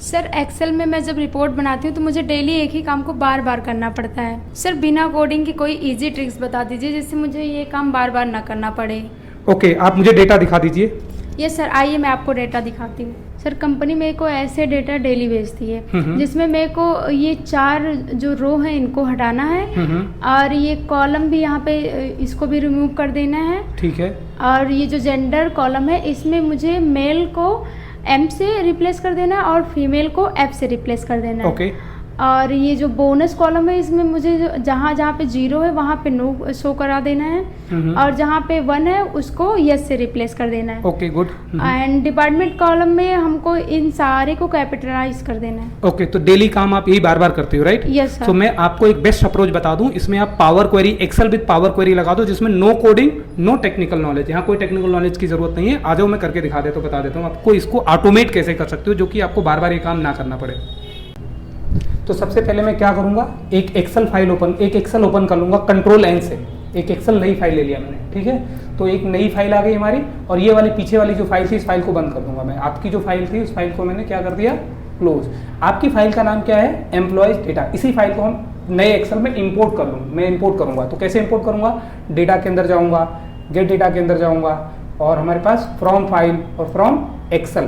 Sir Excel में मैं जब रिपोर्ट बनाती हूँ तो मुझे डेली एक ही काम को बार बार करना पड़ता है। सर बिना कोडिंग की कोई इजी ट्रिक्स बता दीजिए जिससे मुझे ये काम बार बार ना करना पड़े। ओके, आप मुझे डेटा दिखा दीजिए। यस सर, आइए मैं आपको डेटा दिखाती हूँ। सर कंपनी मेरे को ऐसे डेटा डेली भेजती है जिसमें मेरे को ये 4 जो रो है इनको हटाना है और ये कॉलम भी यहाँ पे इसको भी रिमूव कर देना है। ठीक है। और ये जो जेंडर कॉलम है इसमें मुझे मेल को एम से रिप्लेस कर देना है और फीमेल को एफ से रिप्लेस कर देना है। ओके। और ये जो बोनस कॉलम है इसमें मुझे जहाँ जहाँ पे 0 है वहाँ पे नो शो करा देना है और जहाँ पे 1 है उसको यस से रिप्लेस कर देना है। Okay, good. And department column में हमको इन सारे को कैपिटलाइज कर देना है। ओके, तो डेली काम आप यही बार बार करते हो, राइट? Yes sir. तो मैं आपको एक बेस्ट अप्रोच बता दूं, इसमें आप Power Query, Excel with Power Query लगा दो जिसमें no coding, no technical knowledge. यहाँ कोई टेक्निकल नॉलेज की जरूरत नहीं है। आ जाओ, मैं करके दिखा देता हूँ, बता देता हूँ आपको इसको ऑटोमेट कैसे कर सकते हो, जो कि आपको बार बार ये काम ना करना पड़े। तो सबसे पहले मैं क्या करूंगा, एक एक्सेल ओपन कर लूंगा कंट्रोल एन से। एक एक्सेल नई फाइल ले लिया मैंने, ठीक है। तो एक नई फाइल आ गई हमारी और ये वाली पीछे वाली जो फाइल थी इस फाइल को बंद कर दूंगा मैं। आपकी जो फाइल थी उस फाइल को मैंने क्या कर दिया, क्लोज। आपकी फाइल का नाम क्या है, एम्प्लॉयज डेटा। इसी फाइल को हम नए एक्सेल में इंपोर्ट कर लूँ, मैं इंपोर्ट करूंगा। तो कैसे इंपोर्ट करूंगा, डेटा के अंदर जाऊंगा, गेट डेटा के अंदर जाऊंगा और हमारे पास फ्रॉम फाइल और फ्रॉम एक्सेल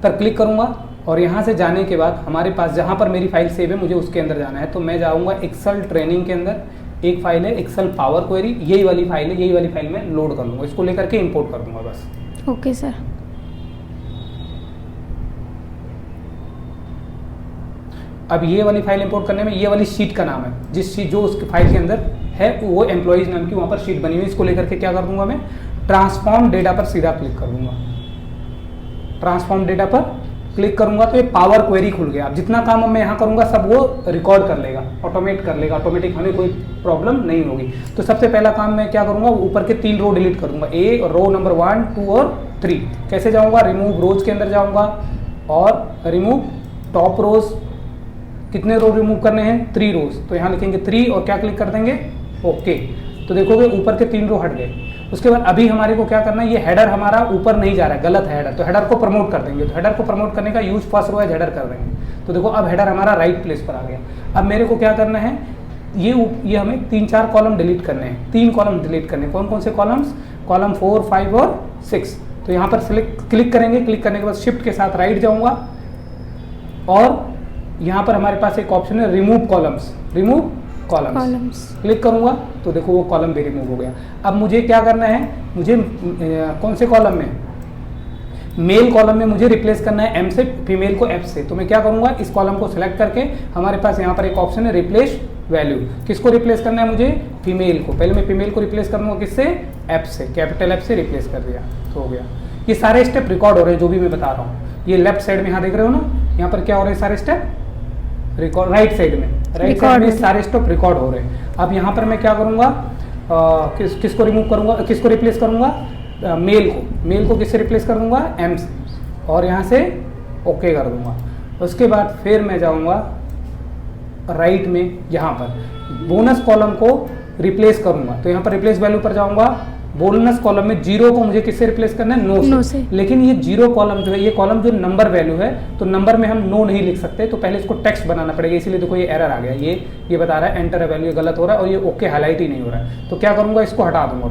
पर क्लिक करूंगा और यहाँ से जाने के बाद हमारे पास जहाँ पर मेरी फाइल सेव है मुझे उसके अंदर जाना है। तो मैं जाऊँगा एक्सेल ट्रेनिंग के अंदर, एक फाइल है एक्सेल पावर क्वेरी, यही वाली फाइल है, यही वाली फाइल में लोड कर लूँगा, इसको लेकर के इंपोर्ट कर दूंगा बस। Okay sir. अब ये वाली फाइल इंपोर्ट करने में ये वाली शीट का नाम है, जिस शीट जो उसकी फाइल के अंदर है वो एम्प्लॉइज नाम की वहाँ पर शीट बनी हुई है। इसको लेकर के क्या कर दूंगा, मैं ट्रांसफॉर्म डेटा पर सीधा क्लिक कर दूंगा। ट्रांसफॉर्म डेटा पर क्लिक करूंगा तो ये पावर क्वेरी खुल गया। अब जितना काम मैं यहाँ करूंगा सब वो रिकॉर्ड कर लेगा, ऑटोमेट कर लेगा, ऑटोमेटिक, हमें कोई प्रॉब्लम नहीं होगी। तो सबसे पहला काम मैं क्या करूंगा, ऊपर के 3 रो डिलीट कर दूंगा, ए रो नंबर 1, 2 और 3। कैसे जाऊंगा, रिमूव रोज के अंदर जाऊंगा और रिमूव टॉप रोज। कितने रो रिमूव करने हैं, 3 रोज। तो यहाँ लिखेंगे 3 और क्या क्लिक कर देंगे, ओके। तो देखोगे ऊपर के 3 रो हट गए। उसके बाद अभी हमारे को क्या करना है, ये हेडर हमारा ऊपर नहीं जा रहा है, गलत है हेडर, तो हेडर को प्रमोट कर देंगे। तो हेडर को प्रमोट करने का use first row as header कर देंगे। तो देखो अब हेडर हमारा राइट प्लेस पर आ गया। अब मेरे को क्या करना है, ये हमें 3-4 कॉलम डिलीट करने हैं, 3 कॉलम डिलीट करने हैं। कौन कौन से कॉलम्स, कॉलम 4, 5 और 6। तो यहाँ पर क्लिक करेंगे, क्लिक करने के बाद शिफ्ट के साथ राइट जाऊँगा और यहाँ पर हमारे पास एक ऑप्शन है remove columns, remove columns click करूंगा तो देखो वो कॉलम भी रिमूव हो गया। अब मुझे क्या करना है, मुझे कौन से कॉलम में, मेल कॉलम में मुझे रिप्लेस करना है एम से, फीमेल को एफ से। तो मैं क्या करूंगा, इस कॉलम को सिलेक्ट करके हमारे पास यहाँ पर एक ऑप्शन है रिप्लेस वैल्यू। किसको रिप्लेस करना है मुझे, फीमेल को। पहले मैं फीमेल को रिप्लेस करूंगा किससे, एफ से, कैपिटल एफ से रिप्लेस कर दिया तो हो गया। ये सारे स्टेप रिकॉर्ड हो रहे हैं जो भी मैं बता रहा हूँ। ये लेफ्ट साइड में यहाँ देख रहे हो ना, यहाँ पर क्या हो रहे हैं सारे स्टेप रिकॉर्ड, राइट साइड में सारे स्टेप रिकॉर्ड हो रहे हैं। अब यहाँ पर मैं क्या करूँगा, किसको रिमूव करूँगा, किसको रिप्लेस करूँगा, मेल को किससे रिप्लेस कर दूँगा, एम से, और यहाँ से ओके कर दूँगा। उसके बाद फिर मैं जाऊँगा राइट में, यहाँ पर बोनस कॉलम को रिप्लेस करूँगा। तो यहाँ पर रिप्लेस वैल्यू पर जाऊँगा, बोनस कॉलम में 0 को मुझे किससे रिप्लेस करना है, नो से। लेकिन ये 0 कॉलम जो है, ये कॉलम जो नंबर वैल्यू है, तो नंबर में हम नो नहीं लिख सकते, तो पहले इसको टेक्स्ट बनाना पड़ेगा। इसीलिए देखो ये एरर आ गया, ये बता रहा है एंटर अ वैल्यू गलत हो रहा है और ये ओके हाईलाइट ही नहीं हो रहा है। तो क्या करूंगा, इसको हटा दूंगा,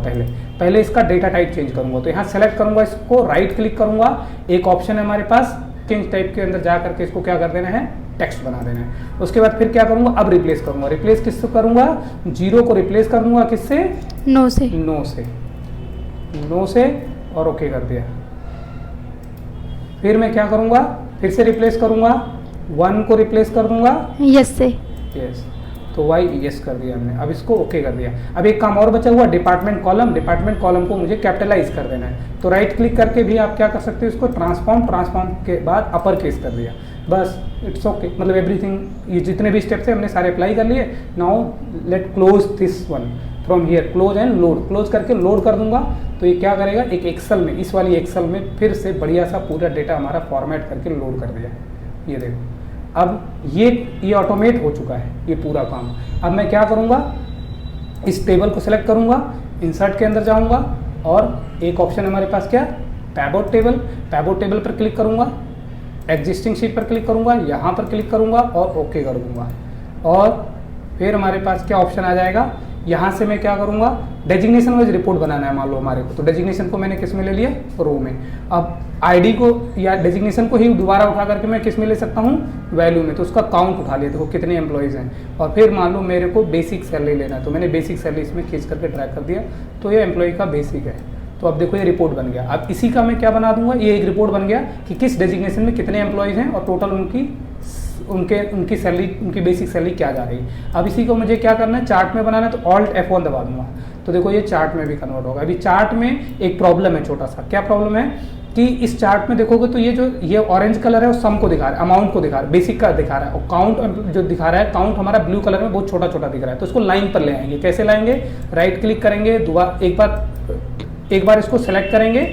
पहले इसका डेटा टाइप चेंज करूंगा। तो यहाँ सेलेक्ट करूंगा, इसको राइट क्लिक करूंगा, एक ऑप्शन है हमारे पास चेंज टाइप के अंदर जा करके इसको क्या कर देना है, टेक्स्ट बना देना है। उसके बाद फिर क्या करूंगा, अब रिप्लेस करूंगा। रिप्लेस किससे करूंगा, 0 को रिप्लेस कर दूंगा किससे, नो से और ओके कर दिया। फिर मैं क्या करूंगा, फिर से रिप्लेस करूंगा, 1 को रिप्लेस कर दूंगा यस से, यस। तो वाई यस कर दिया हमने। अब इसको ओके कर दिया। अब एक काम और बचा हुआ, डिपार्टमेंट कॉलम को मुझे कैपिटलाइज कर देना है। तो राइट क्लिक करके भी आप क्या कर सकते हो, इसको ट्रांसफॉर्म के बाद अपर केस कर दिया, बस इट्स ओके। मतलब एवरीथिंग, ये जितने भी स्टेप्स है हमने सारे अप्लाई कर लिए। Now let close this one from here, close and load. Close करके लोड कर दूंगा तो ये क्या करेगा, एक एक्सेल में, इस वाली एक्सेल में फिर से बढ़िया सा पूरा डेटा हमारा फॉर्मेट करके लोड कर दिया। ये देखो अब ये ऑटोमेट हो चुका है ये पूरा काम। अब मैं क्या करूँगा, इस टेबल को सिलेक्ट करूँगा, इंसर्ट के अंदर जाऊँगा और एक ऑप्शन हमारे पास क्या, पैबोट टेबल पर क्लिक करूँगा। एग्जिस्टिंग शीट पर क्लिक करूंगा, यहाँ पर क्लिक करूंगा और ओके कर दूंगा। और फिर हमारे पास क्या ऑप्शन आ जाएगा, यहाँ से मैं क्या करूँगा, डेजिग्नेशन वाइज रिपोर्ट बनाना है मान लो हमारे को, तो डेजिग्नेशन को मैंने किस में ले लिया, रो में। अब आईडी को या डेजिग्नेशन को ही दोबारा उठा करके मैं किस में ले सकता हूँ, वैल्यू में। तो उसका काउंट उठा लिया, देखो कितने एम्प्लॉयज़ हैं। और फिर मान लो मेरे को बेसिक सैलरी लेना है, तो मैंने बेसिक सैलरी इसमें खींच करके ड्रैग कर दिया, तो ये एम्प्लॉय का बेसिक है। तो अब देखो ये रिपोर्ट बन गया। अब इसी का मैं क्या बना दूंगा, ये एक रिपोर्ट बन गया कि किस डेजिग्नेशन में कितने एम्प्लॉयज़ हैं और टोटल उनकी सैलरी, उनकी बेसिक सैलरी क्या जा रही है। अब इसी को मुझे क्या करना है, चार्ट में बनाना है, तो ऑल्ट F1 दबा दूंगा। तो देखो ये चार्ट में भी कन्वर्ट होगा। अभी चार्ट में एक प्रॉब्लम है छोटा सा, क्या प्रॉब्लम है कि इस चार्ट में देखोगे तो ये ऑरेंज कलर है वो सम को दिखा रहा है, अमाउंट को दिखा रहा है, बेसिक का दिखा रहा है, और काउंट जो दिखा रहा है, काउंट हमारा ब्लू कलर में बहुत छोटा छोटा दिख रहा है। तो इसको लाइन पर ले आएंगे। कैसे लाएंगे, राइट क्लिक करेंगे, एक बार इसको सेलेक्ट करेंगे,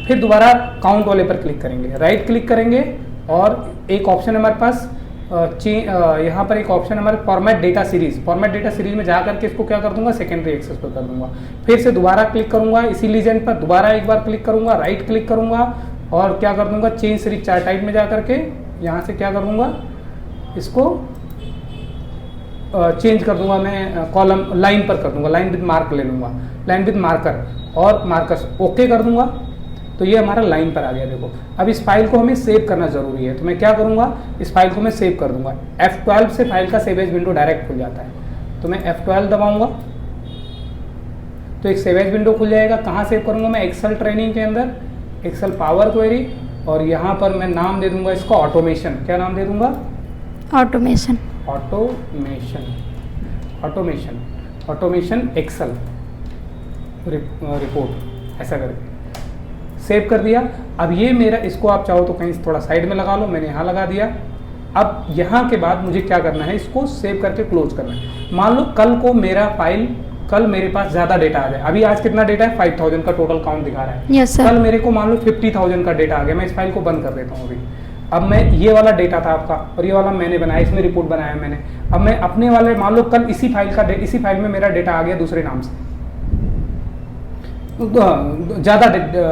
फिर दोबारा काउंट वाले पर क्लिक करेंगे, राइट क्लिक करेंगे, और एक ऑप्शन है हमारे पास यहाँ पर एक ऑप्शन हमारे format data series. Format data series में जा करके इसको क्या कर दूंगा, सेकेंडरी एक्सेस पर कर दूंगा। फिर से दोबारा क्लिक करूंगा, इसी लीजेंड पर दोबारा एक बार क्लिक करूंगा, राइट क्लिक करूंगा, और क्या कर दूंगा, चेंज सीरीज चार्ट टाइप में जा करके यहाँ से क्या कर दूंगा, इसको चेंज कर दूंगा मैं, कॉलम लाइन पर कर दूंगा, लाइन विद मार्क ले लूंगा, लाइन विद मार्कर और मार्कर्स ओके कर दूंगा। तो ये हमारा लाइन पर आ गया। देखो अब इस फाइल को हमें सेव करना जरूरी है, तो मैं क्या करूंगा, इस फाइल को मैं सेव कर दूंगा। F12 से फाइल का सेव एज विंडो डायरेक्ट खुल जाता है, तो मैं F12 दबाऊंगा तो एक सेव एज विंडो खुल जाएगा। कहाँ सेव करूंगा मैं, एक्सेल ट्रेनिंग के अंदर, एक्सेल पावर क्वेरी, और यहाँ पर मैं नाम दे दूंगा इसको ऑटोमेशन। क्या नाम दे दूंगा, automation, automation, automation, automation Excel report, ऐसा करके सेव कर दिया। अब ये मेरा, इसको आप चाहो तो कहीं थोड़ा साइड में लगा लो, मैंने यहाँ लगा दिया। अब यहाँ के बाद मुझे क्या करना है, इसको सेव करके क्लोज करना है। मान लो कल को मेरा फाइल, कल मेरे पास ज़्यादा डेटा आ जाए। अभी आज कितना डेटा है, 5000 का टोटल काउंट दिखा रहा है। yes, कल मेरे को मान लो 50,000 का डेटा आ गया, मैं इस फाइल को बंद कर देता हूँ अभी। अब मैं ये वाला डेटा था आपका और ये वाला मैंने बनाया, इसमें रिपोर्ट बनाया मैंने। अब मैं अपने वाले, मान लो कल इसी फाइल में मेरा डेटा आ गया दूसरे नाम से, ज़्यादा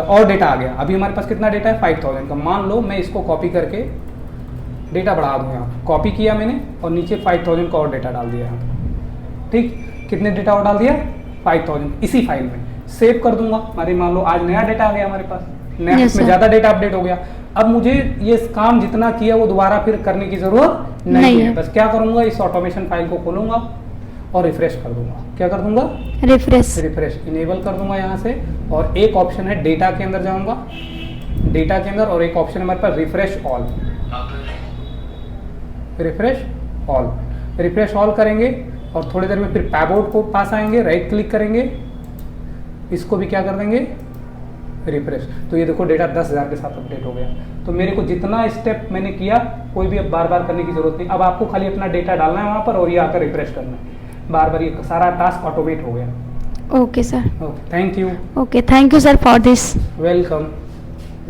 और डेटा आ गया। अभी हमारे पास कितना डेटा है, 5000 का। मान लो मैं इसको कॉपी करके डेटा बढ़ा दूँ, यहाँ कॉपी किया मैंने और नीचे 5000 का और डेटा डाल दिया यहाँ। ठीक, कितने डेटा और डाल दिया, 5000 इसी फाइल में। सेव कर दूंगा। हमारे मान लो आज नया डेटा आ गया हमारे पास, नया, इसमें ज़्यादा डेटा अपडेट हो गया। अब मुझे ये काम जितना किया वो दोबारा फिर करने की जरूरत नहीं है। बस क्या करूँगा, इस ऑटोमेशन फाइल को खोलूँगा और रिफ्रेश कर दूंगा। क्या कर दूंगा, रिफ्रेश इनेबल कर दूंगा यहाँ से। और एक ऑप्शन है डेटा के अंदर जाऊंगा, डेटा के अंदर, और एक ऑप्शन हमारे पास रिफ्रेश ऑल, रिफ्रेश ऑल करेंगे और थोड़ी देर में फिर पैबोर्ड को पास आएंगे, राइट क्लिक करेंगे, इसको भी क्या कर देंगे, रिफ्रेश। तो ये देखो डेटा 10,000 के साथ अपडेट हो गया। तो मेरे को जितना स्टेप मैंने किया, कोई भी अब बार बार करने की जरूरत नहीं। अब आपको खाली अपना डेटा डालना है वहाँ पर और ये आकर रिफ्रेश करना है बार बार। ये सारा टास्क ऑटोमेट हो गया। Okay sir, thank you. Okay, thank you sir for this. Welcome.